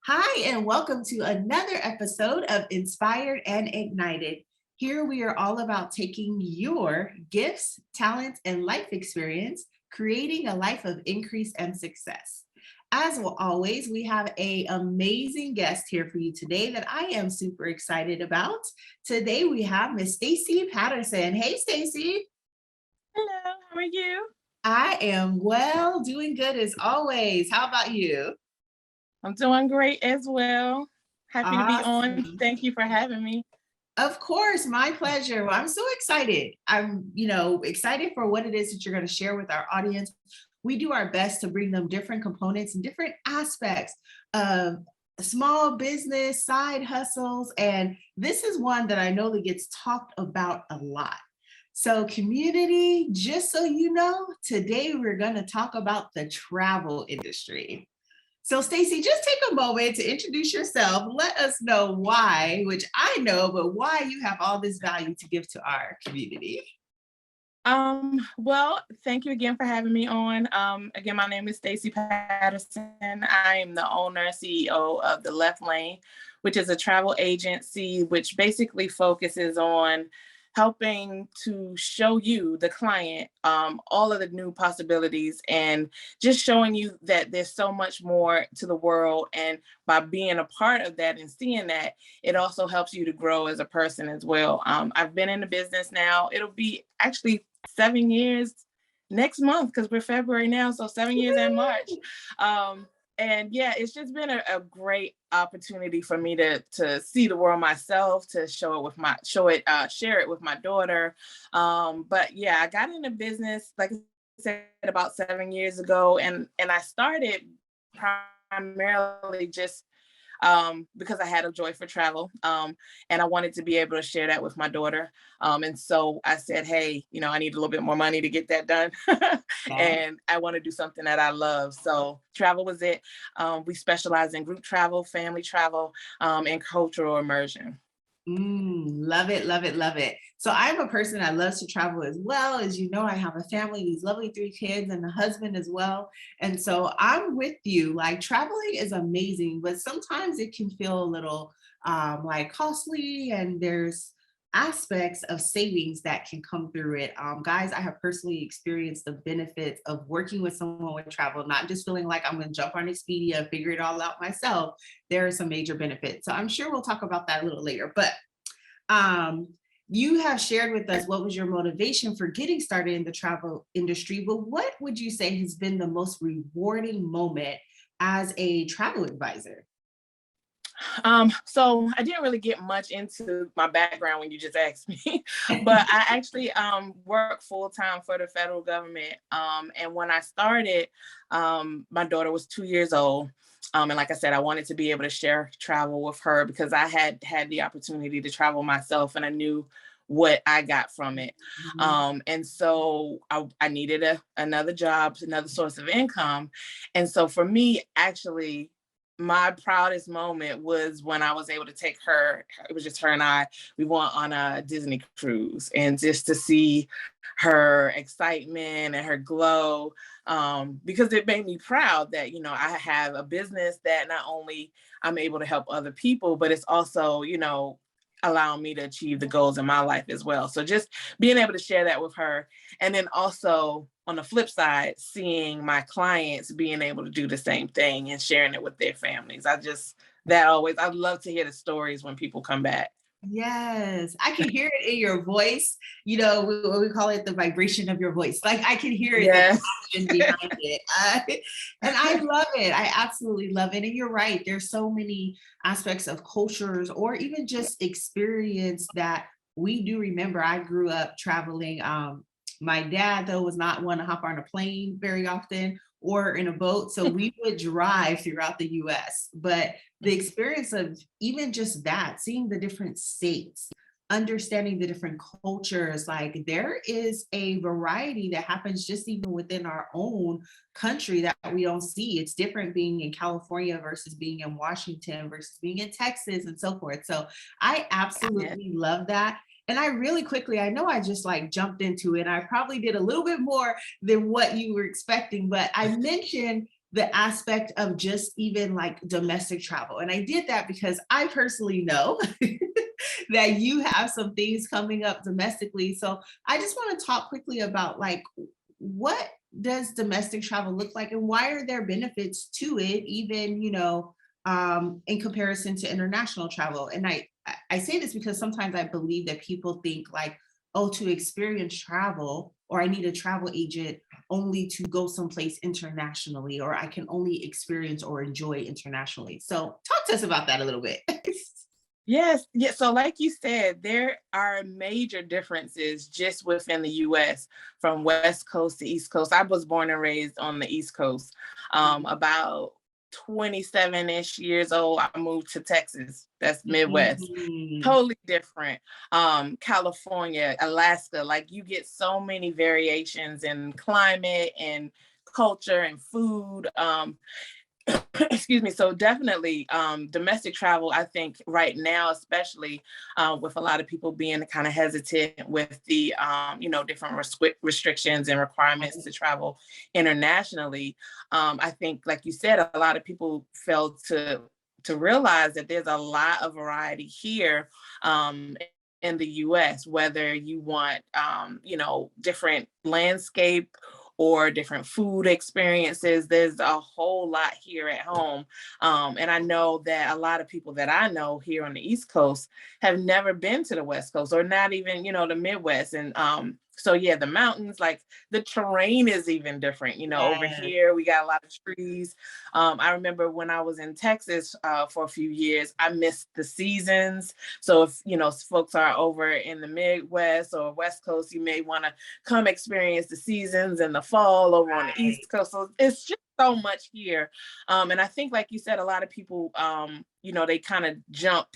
Hi, and welcome to another episode of Inspired and Ignited. Here we are all about taking your gifts, talents, and life experience, creating a life of increase and success. As always, we have an amazing guest here for you today that I am super excited about. Today we have Miss Stacey Patterson. Hey, Stacey. Hello, how are you? I am well, doing good as always. How about you? I'm doing great as well. Happy to be on. Awesome. Thank you for having me. Of course, my pleasure. Well, I'm so excited. I'm, excited for what it is that you're going to share with our audience. We do our best to bring them different components and different aspects of small business, side hustles. And this is one that I know that gets talked about a lot. So, community, just so you know, today we're going to talk about the travel industry. So, Stacey, just take a moment to introduce yourself. Let us know why, which I know, but why you have all this value to give to our community. Well, thank you again for having me on. Again, my name is Stacey Patterson. I am the owner, CEO of The Left Lane, which is a travel agency which basically focuses on helping to show you, the client, all of the new possibilities and just showing you that there's so much more to the world. And by being a part of that and seeing that, it also helps you to grow as a person as well. I've been in the business now. It'll be actually 7 years next month because we're February now, so 7 years in March. And yeah, it's just been a great opportunity for me to see the world myself, to share it with my daughter. But yeah, I got into business, like I said, about 7 years ago, and I started primarily just because I had a joy for travel, and I wanted to be able to share that with my daughter. And so I said, hey, I need a little bit more money to get that done. Yeah. And I want to do something that I love. So travel was it. We specialize in group travel, family travel, and cultural immersion. Love it, love it, love it. So I'm a person that loves to travel as well. As you know, I have a family, these lovely 3 kids and a husband as well. And so I'm with you. Like traveling is amazing, but sometimes it can feel a little like costly, and there's aspects of savings that can come through it. Guys, I have personally experienced the benefits of working with someone with travel, not just feeling like I'm going to jump on Expedia and figure it all out myself. There are some major benefits. So I'm sure we'll talk about that a little later. But um, you have shared with us what was your motivation for getting started in the travel industry, but what would you say has been the most rewarding moment as a travel advisor? So I didn't really get much into my background when you just asked me, but I actually work full time for the federal government. And when I started, my daughter was 2 years old. And like I said, I wanted to be able to share travel with her because I had the opportunity to travel myself, and I knew what I got from it. And so I needed another job, another source of income. And so for me, actually, my proudest moment was when I was able to take her. It was just her and I. We went on a Disney cruise, and just to see her excitement and her glow, because it made me proud that I have a business that not only I'm able to help other people, but it's also allowing me to achieve the goals in my life as well. So just being able to share that with her, and then also on the flip side, seeing my clients being able to do the same thing and sharing it with their families. I love to hear the stories when people come back. Yes, I can hear it in your voice. We call it the vibration of your voice. Like I can hear it, the Yes. passion behind it. And I love it. I absolutely love it. And you're right. There's so many aspects of cultures or even just experience that we do remember. I grew up traveling. My dad, though, was not one to hop on a plane very often or in a boat. So we would drive throughout the US. But the experience of even just that, seeing the different states, understanding the different cultures, like there is a variety that happens just even within our own country that we don't see. It's different being in California versus being in Washington versus being in Texas and so forth. So I absolutely love that. And I really quickly, I know I just like jumped into it. I probably did a little bit more than what you were expecting, but I mentioned the aspect of just even like domestic travel. And I did that because I personally know that you have some things coming up domestically. So I just want to talk quickly about like, what does domestic travel look like and why are there benefits to it, even, in comparison to international travel? And I say this because sometimes I believe that people think like, oh, to experience travel, or I need a travel agent only to go someplace internationally, or I can only experience or enjoy internationally. So talk to us about that a little bit. Yes, yeah. So like you said, there are major differences just within the US from West Coast to East Coast. I was born and raised on the East Coast. About 27-ish years old, I moved to Texas. That's Midwest. Mhm. Totally different. California, Alaska, like you get so many variations in climate and culture and food. Excuse me. So definitely domestic travel, I think right now, especially with a lot of people being kind of hesitant with the, different restrictions and requirements to travel internationally. I think, like you said, a lot of people fail to realize that there's a lot of variety here in the US, whether you want, different landscape or different food experiences. There's a whole lot here at home. And I know that a lot of people that I know here on the East Coast have never been to the West Coast or not even, the Midwest. And so yeah, the mountains, like the terrain is even different. Over Yes. here, we got a lot of trees. I remember when I was in Texas for a few years, I missed the seasons. So if, folks are over in the Midwest or West Coast, you may want to come experience the seasons in the fall over on the East Coast. So it's just so much here. And I think, like you said, a lot of people, they kind of jump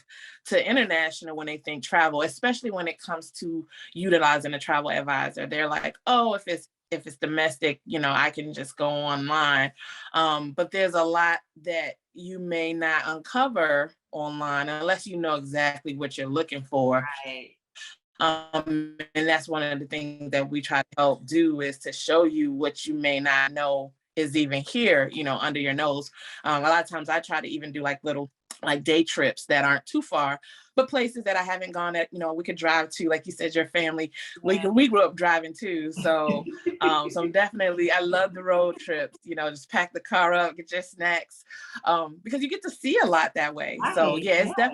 to international when they think travel, especially when it comes to utilizing a travel advisor. They're like, oh, if it's domestic, I can just go online. But there's a lot that you may not uncover online unless you know exactly what you're looking for. Right. And that's one of the things that we try to help do, is to show you what you may not know is even here, under your nose. A lot of times I try to even do like little like day trips that aren't too far, but places that I haven't gone that, we could drive to. Like you said, your family, we grew up driving too. So, so definitely I love the road trips, just pack the car up, get your snacks, because you get to see a lot that way. So Right. yeah, it's Yes.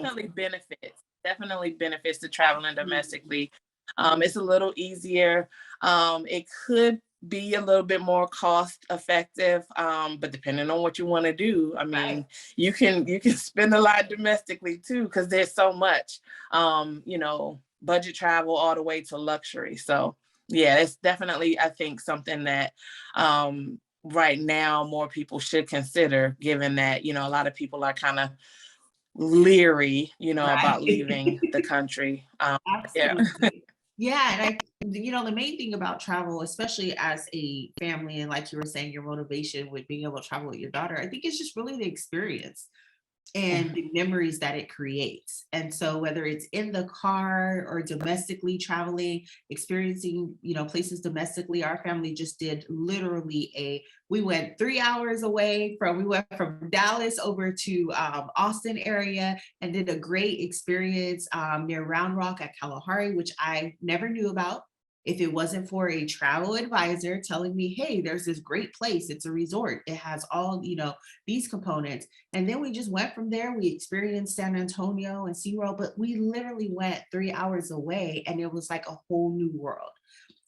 definitely benefits to traveling domestically. It's a little easier. It could be a little bit more cost effective, but depending on what you want to do, I mean, Right. you can spend a lot domestically too, because there's so much, budget travel all the way to luxury. So yeah, it's definitely, I think, something that right now more people should consider, given that, a lot of people are kind of leery, about leaving Right. the country. Yeah. Absolutely. Yeah, and the main thing about travel, especially as a family, and like you were saying, your motivation with being able to travel with your daughter, I think it's just really the experience and the memories that it creates. And so whether it's in the car or domestically traveling, experiencing, places domestically, our family just did literally we went 3 hours away we went from Dallas over to Austin area and did a great experience near Round Rock at Kalahari, which I never knew about if it wasn't for a travel advisor telling me, hey, there's this great place. It's a resort. It has all, these components. And then we just went from there. We experienced San Antonio and SeaWorld, but we literally went 3 hours away and it was like a whole new world.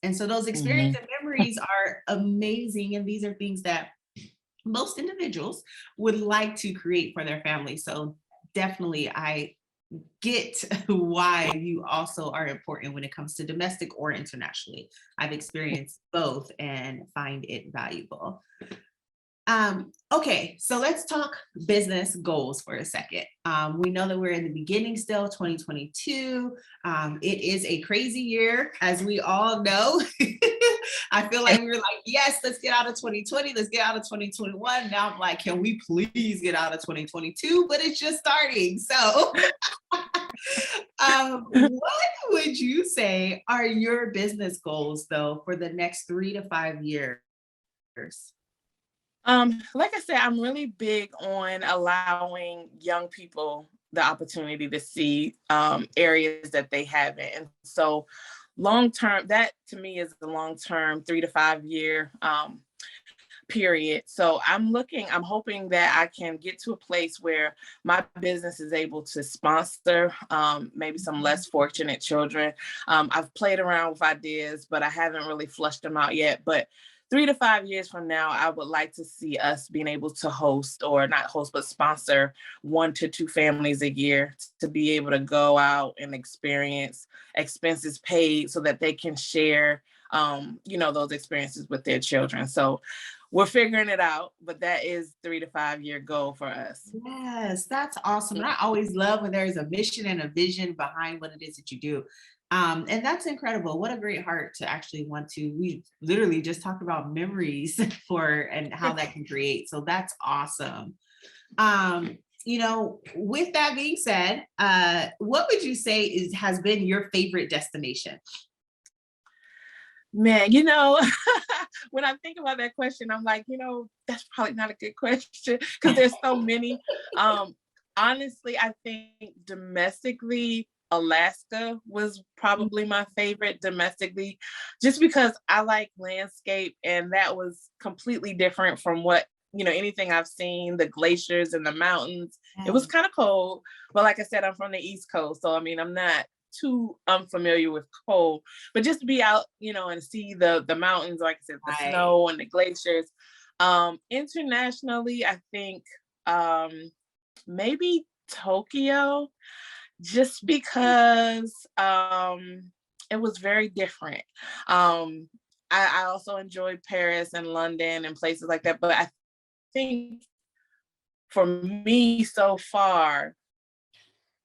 And so those experiences and memories are amazing. And these are things that most individuals would like to create for their family. So definitely I get why you also are important when it comes to domestic or internationally. I've experienced both and find it valuable. Okay, so let's talk business goals for a second. We know that we're in the beginning still, 2022. It is a crazy year, as we all know. I feel like we were like, yes, let's get out of 2020, let's get out of 2021. Now I'm like, can we please get out of 2022? But it's just starting. So what would you say are your business goals, though, for the next 3 to 5 years? Like I said, I'm really big on allowing young people the opportunity to see areas that they haven't. And so long term, that to me is the long term 3 to 5 year period. So I'm hoping that I can get to a place where my business is able to sponsor maybe some less fortunate children. I've played around with ideas, but I haven't really flushed them out yet. But 3 to 5 years from now, I would like to see us being able to host, or not host, but sponsor 1 to 2 families a year to be able to go out and experience, expenses paid, so that they can share those experiences with their children. So we're figuring it out, but that is 3 to 5 year goal for us. Yes, that's awesome. And I always love when there's a mission and a vision behind what it is that you do. And that's incredible. What a great heart to actually want to. We literally just talked about memories and how that can create. So that's awesome. With that being said, what would you say has been your favorite destination? Man, when I think about that question, I'm like, that's probably not a good question because there's so many. Honestly, I think domestically, Alaska was probably my favorite domestically, just because I like landscape, and that was completely different from what, anything I've seen, the glaciers and the mountains. It was kind of cold, but like I said, I'm from the East Coast, so I mean, I'm not too unfamiliar with cold, but just to be out, and see the mountains, like I said, the snow and the glaciers. Internationally, I think maybe Tokyo, just because it was very different. I also enjoyed Paris and London and places like that, but I think for me so far,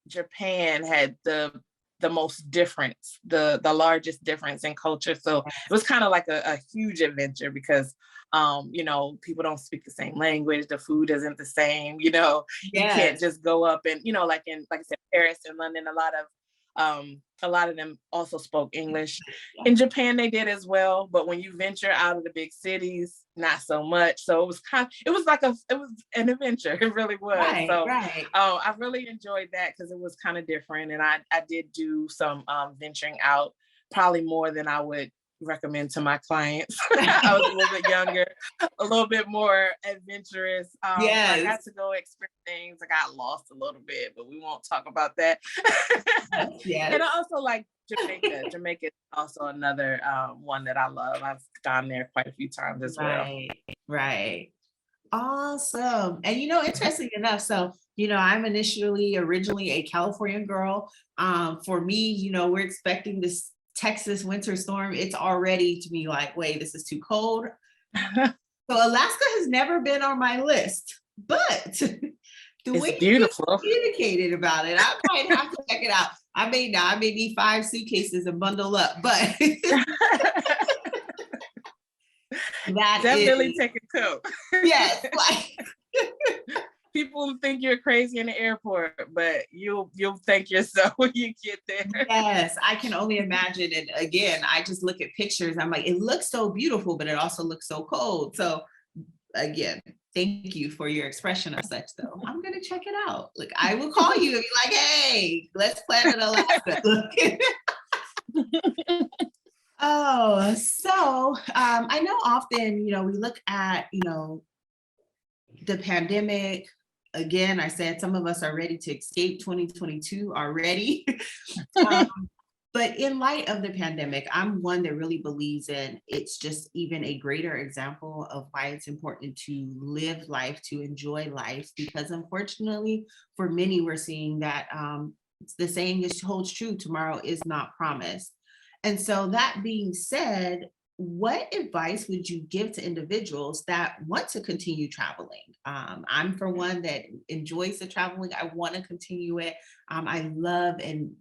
Japan had the most difference, the largest difference in culture. So it was kind of like a huge adventure because people don't speak the same language, the food isn't the same, you can't just go up and, like I said, Paris and London, a lot of them also spoke English. In Japan, they did as well, but when you venture out of the big cities, not so much. So it was an adventure. It really was. I really enjoyed that because it was kind of different, and I did do some venturing out, probably more than I would recommend to my clients. I was a little bit younger, a little bit more adventurous. I got to go experience things. I got lost a little bit, but we won't talk about that. And I also like Jamaica. Jamaica is also another one that I love. I've gone there quite a few times as well. Right. Awesome. And interesting enough, so I'm originally a California girl. For me, we're expecting this Texas winter storm. It's already to me like, wait, this is too cold. So Alaska has never been on my list, but the way you communicated about it, I might have to check it out. I may need 5 suitcases and bundle up, but that definitely take a coat. Yes, people think you're crazy in the airport, but you'll thank yourself when you get there. Yes, I can only imagine. And again, I just look at pictures. I'm like, it looks so beautiful, but it also looks so cold. So again, thank you for your expression of such, though. I'm going to check it out. Like, I will call you and be like, hey, let's plan it Alaska. Oh, so I know often, we look at, the pandemic. Again, I said some of us are ready to escape 2022 already. But in light of the pandemic, I'm one that really believes in it's just even a greater example of why it's important to live life, to enjoy life, because unfortunately, for many, we're seeing that the saying holds true, tomorrow is not promised. And so that being said, what advice would you give to individuals that want to continue traveling? I'm for one that enjoys the traveling. I want to continue it. I love and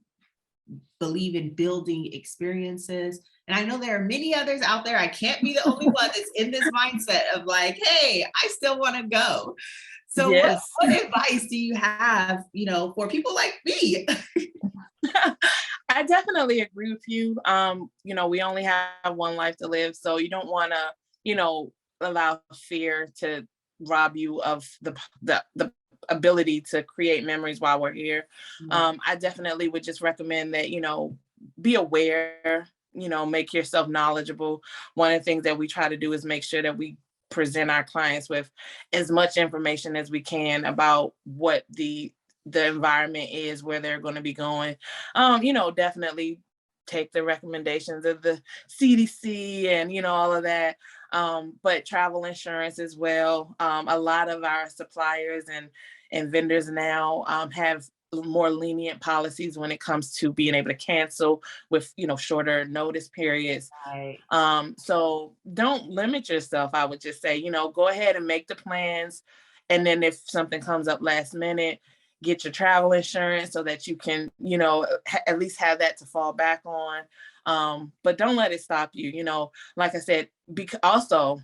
believe in building experiences. And I know there are many others out there. I can't be the only one that's in this mindset of like, hey, I still want to go. So what advice do you have, for people like me? I definitely agree with you. We only have one life to live. So you don't want to, allow fear to rob you of the ability to create memories while we're here. I definitely would just recommend that, be aware, make yourself knowledgeable. One of the things that we try to do is make sure that we present our clients with as much information as we can about what the environment is, where they're going to be going. Definitely take the recommendations of the CDC and all of that. But travel insurance as well. A lot of our suppliers and vendors now have more lenient policies when it comes to being able to cancel with shorter notice periods. Right. So don't limit yourself. I would just say, go ahead and make the plans. And then if something comes up last minute, get your travel insurance so that you can, at least have that to fall back on. But don't let it stop you. Like I said, also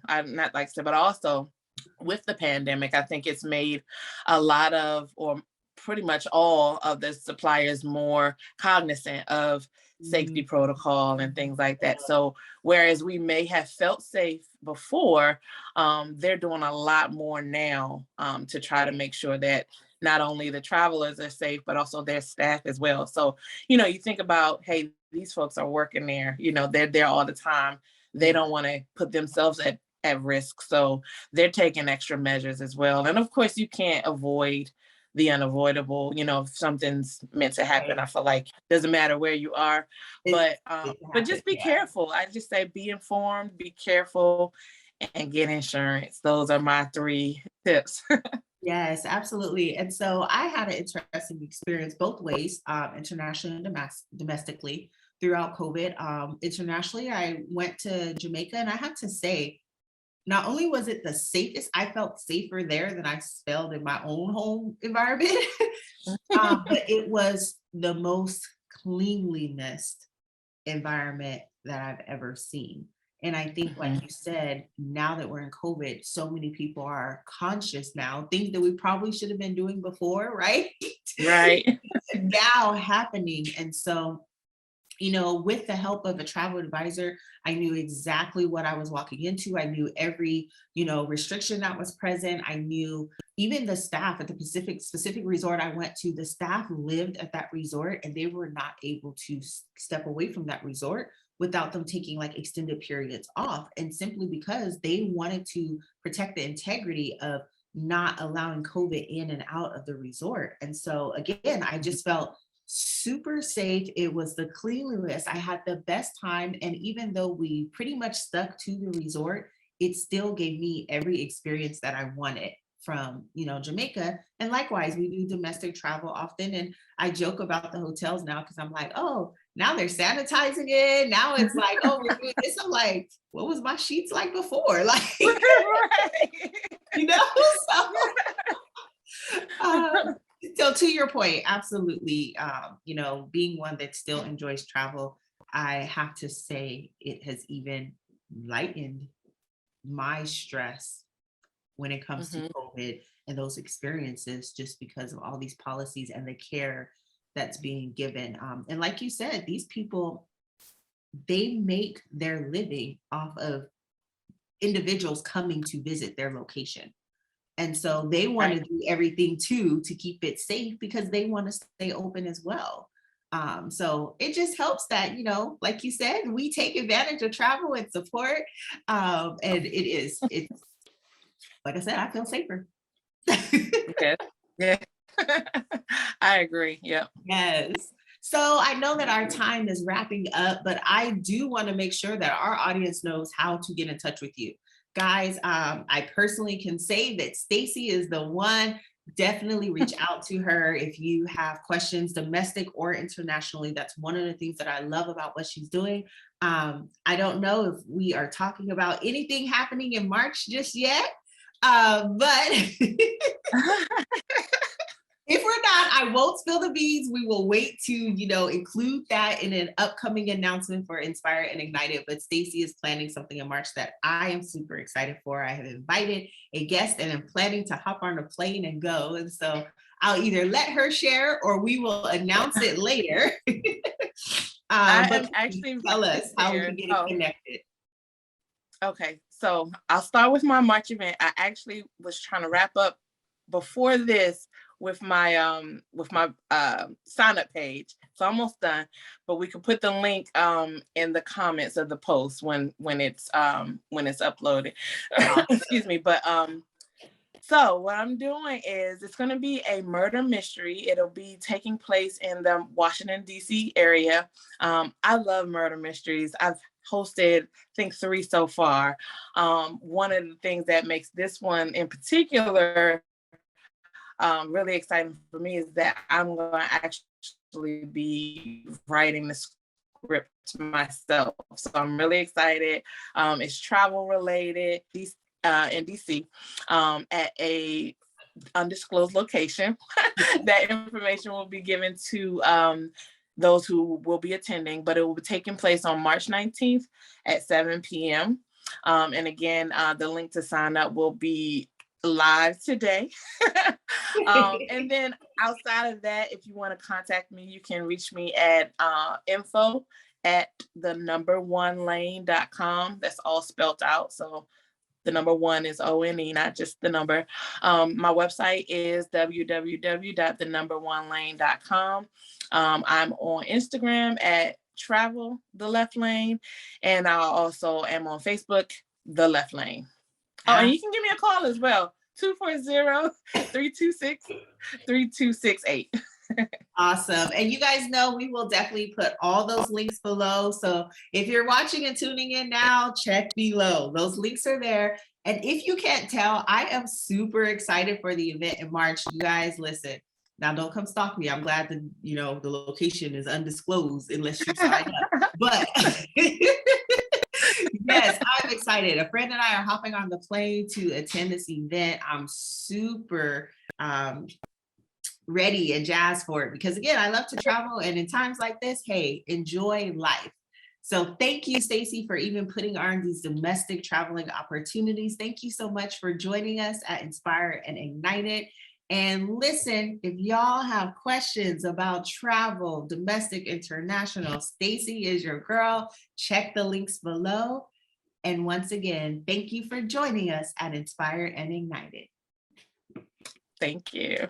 with the pandemic, I think it's made a lot of, or pretty much all of the suppliers more cognizant of safety protocol and things like that. So whereas we may have felt safe before, they're doing a lot more now to try to make sure that not only the travelers are safe, but also their staff as well. So, you think about, hey, these folks are working there, they're there all the time. They don't want to put themselves at risk. So they're taking extra measures as well. And of course, you can't avoid the unavoidable. If something's meant to happen, I feel like it doesn't matter where you are, but just be careful. I just say be informed, be careful, and get insurance. Those are my 3 tips. Yes, absolutely. And so I had an interesting experience both ways, internationally and domestically throughout COVID. Internationally, I went to Jamaica, and I have to say, not only was it the safest, I felt safer there than I felt in my own home environment, but it was the most cleanliness environment that I've ever seen. And I think, like you said, now that we're in COVID, so many people are conscious now, things that we probably should have been doing before, right? Right. Now happening. And so, with the help of a travel advisor, I knew exactly what I was walking into. I knew every, restriction that was present. I knew even the staff at the specific resort I went to, the staff lived at that resort, and they were not able to step away from that resort without them taking like extended periods off. And simply because they wanted to protect the integrity of not allowing COVID in and out of the resort. And so again, I just felt super safe. It was the cleanliness. I had the best time. And even though we pretty much stuck to the resort, it still gave me every experience that I wanted from, Jamaica. And likewise, we do domestic travel often. And I joke about the hotels now because I'm like, oh, now they're sanitizing it. Now it's like, oh, we're doing this. I'm like, what was my sheets like before? Like, so to your point, absolutely. Being one that still enjoys travel, I have to say it has even lightened my stress when it comes to COVID and those experiences, just because of all these policies and the care that's being given. And like you said, these people, they make their living off of individuals coming to visit their location. And so they want to do everything to keep it safe because they want to stay open as well. So it just helps that, like you said, we take advantage of travel and support. And it's like I said, I feel safer. Yeah. I agree. Yep. Yes. So I know that our time is wrapping up, but I do want to make sure that our audience knows how to get in touch with you. Guys, I personally can say that Stacey is the one. Definitely reach out to her if you have questions, domestic or internationally. That's one of the things that I love about what she's doing. I don't know if we are talking about anything happening in March just yet, but if we're not, I won't spill the beans. We will wait to, include that in an upcoming announcement for Inspire and Ignite It. But Stacey is planning something in March that I am super excited for. I have invited a guest and I'm planning to hop on a plane and go. And so I'll either let her share or we will announce it later. But actually tell us how we can get connected. Okay, So I'll start with my March event. I actually was trying to wrap up before this with my sign up page. It's almost done, but we can put the link in the comments of the post when it's uploaded. Excuse me. But so what I'm doing is it's going to be a murder mystery. It'll be taking place in the Washington, D.C. area. I love murder mysteries. I've hosted, I think, 3 so far. One of the things that makes this one in particular really exciting for me is that I'm going to actually be writing the script myself. So I'm really excited. It's travel related in DC at a undisclosed location. That information will be given to those who will be attending, but it will be taking place on March 19th at 7 p.m. And again, the link to sign up will be live today. And then outside of that, if you want to contact me, you can reach me at info@thenumber1lane.com. That's all spelled out. So the number 1 is ONE, not just the number. My website is www.thenumber1lane.com. I'm on Instagram at Travel the Left Lane, and I also am on Facebook, The Left Lane. Oh, and you can give me a call as well, 240-326-3268. Awesome. And you guys know we will definitely put all those links below. So if you're watching and tuning in now, check below. Those links are there. And if you can't tell, I am super excited for the event in March. You guys, listen. Now, don't come stalk me. I'm glad that, the location is undisclosed unless you sign up. But yes, I'm excited. A friend and I are hopping on the plane to attend this event. I'm super ready and jazzed for it because, again, I love to travel. And in times like this, hey, enjoy life. So thank you, Stacey, for even putting on these domestic traveling opportunities. Thank you so much for joining us at Inspire and Ignited. And listen, if y'all have questions about travel, domestic, international, Stacey is your girl. Check the links below. And once again, thank you for joining us at Inspire and Ignited. Thank you.